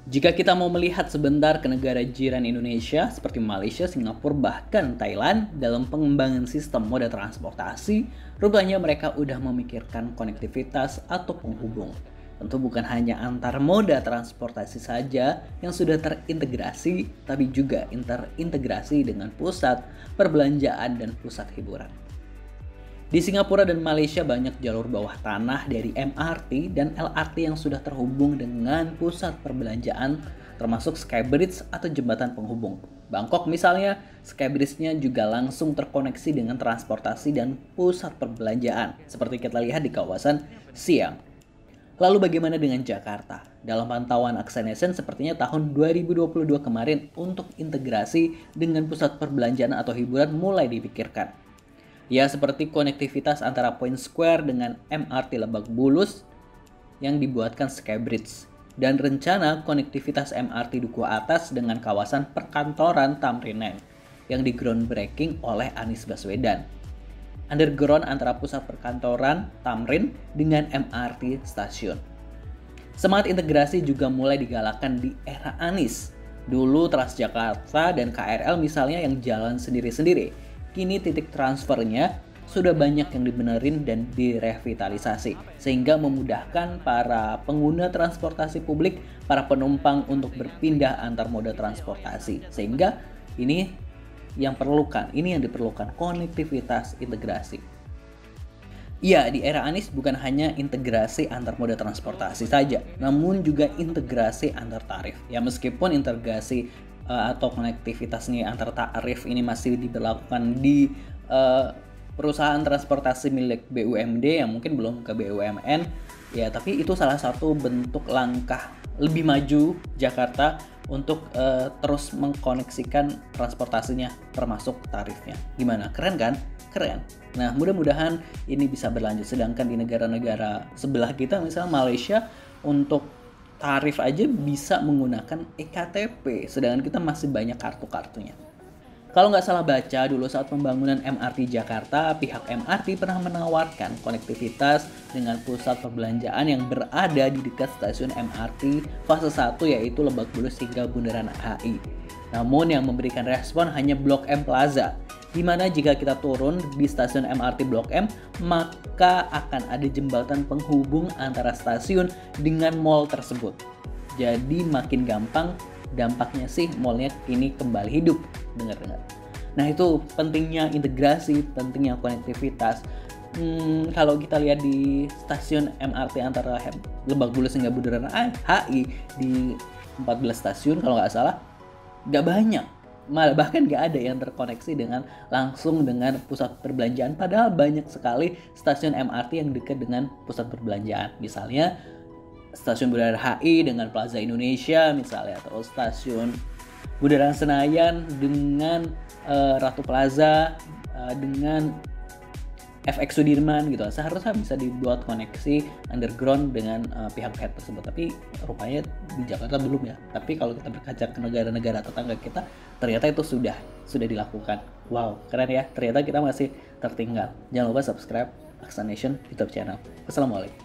Jika kita mau melihat sebentar ke negara jiran Indonesia seperti Malaysia, Singapura, bahkan Thailand dalam pengembangan sistem moda transportasi, rupanya mereka udah memikirkan konektivitas atau penghubung. Tentu bukan hanya antar moda transportasi saja yang sudah terintegrasi, tapi juga terintegrasi dengan pusat perbelanjaan dan pusat hiburan. Di Singapura dan Malaysia banyak jalur bawah tanah dari MRT dan LRT yang sudah terhubung dengan pusat perbelanjaan, termasuk skybridge atau jembatan penghubung. Bangkok misalnya, skybridge-nya juga langsung terkoneksi dengan transportasi dan pusat perbelanjaan, seperti kita lihat di kawasan Siang. Lalu bagaimana dengan Jakarta? Dalam pantauan Aksanation sepertinya tahun 2022 kemarin untuk integrasi dengan pusat perbelanjaan atau hiburan mulai dipikirkan. Ya, seperti konektivitas antara Point Square dengan MRT Lebak Bulus yang dibuatkan Skybridge, dan rencana konektivitas MRT Duku Atas dengan kawasan perkantoran Tamrin yang di groundbreaking oleh Anies Baswedan. Underground antara pusat perkantoran Tamrin dengan MRT stasiun. Semangat integrasi juga mulai digalakkan di era Anies. Dulu Transjakarta dan KRL misalnya yang jalan sendiri-sendiri. Kini titik transfernya sudah banyak yang dibenerin dan direvitalisasi, sehingga memudahkan para pengguna transportasi publik, para penumpang untuk berpindah antar moda transportasi. Sehingga ini yang diperlukan konektivitas integrasi. Iya, di era Anies bukan hanya integrasi antar moda transportasi saja, namun juga integrasi antar tarif. Ya, meskipun integrasi atau konektivitasnya antar tarif ini masih diberlakukan di perusahaan transportasi milik BUMD yang mungkin belum ke BUMN, ya, tapi itu salah satu bentuk langkah lebih maju Jakarta untuk terus mengkoneksikan transportasinya termasuk tarifnya. Gimana? Keren kan? Keren. Nah, mudah-mudahan ini bisa berlanjut. Sedangkan di negara-negara sebelah kita, misalnya Malaysia, untuk tarif aja bisa menggunakan eKTP, sedangkan kita masih banyak kartu-kartunya. Kalau nggak salah baca dulu saat pembangunan MRT Jakarta, pihak MRT pernah menawarkan konektivitas dengan pusat perbelanjaan yang berada di dekat stasiun MRT fase 1 yaitu Lebak Bulus hingga Bundaran HI. Namun yang memberikan respon hanya Blok M Plaza, di mana jika kita turun di stasiun MRT Blok M, maka akan ada jembatan penghubung antara stasiun dengan mall tersebut. Jadi makin gampang, dampaknya sih mallnya ini kembali hidup, dengar-dengar. Nah, itu pentingnya integrasi, pentingnya konektivitas. Kalau kita lihat di stasiun MRT antara Lebak Bulus hingga Bundaran HI di 14 stasiun kalau nggak salah, nggak banyak. Malah bahkan nggak ada yang terkoneksi langsung dengan pusat perbelanjaan, padahal banyak sekali stasiun MRT yang dekat dengan pusat perbelanjaan. Misalnya stasiun Bundaran HI dengan Plaza Indonesia misalnya, terus stasiun Bundaran Senayan dengan Ratu Plaza, dengan FX Sudirman gitu. Seharusnya bisa dibuat koneksi underground dengan pihak-pihak tersebut, tapi rupanya di Jakarta belum ya. Tapi kalau kita berkaca ke negara-negara tetangga kita, ternyata itu sudah dilakukan. Wow, keren ya. Ternyata kita masih tertinggal. Jangan lupa subscribe Aksanation YouTube channel. Assalamualaikum.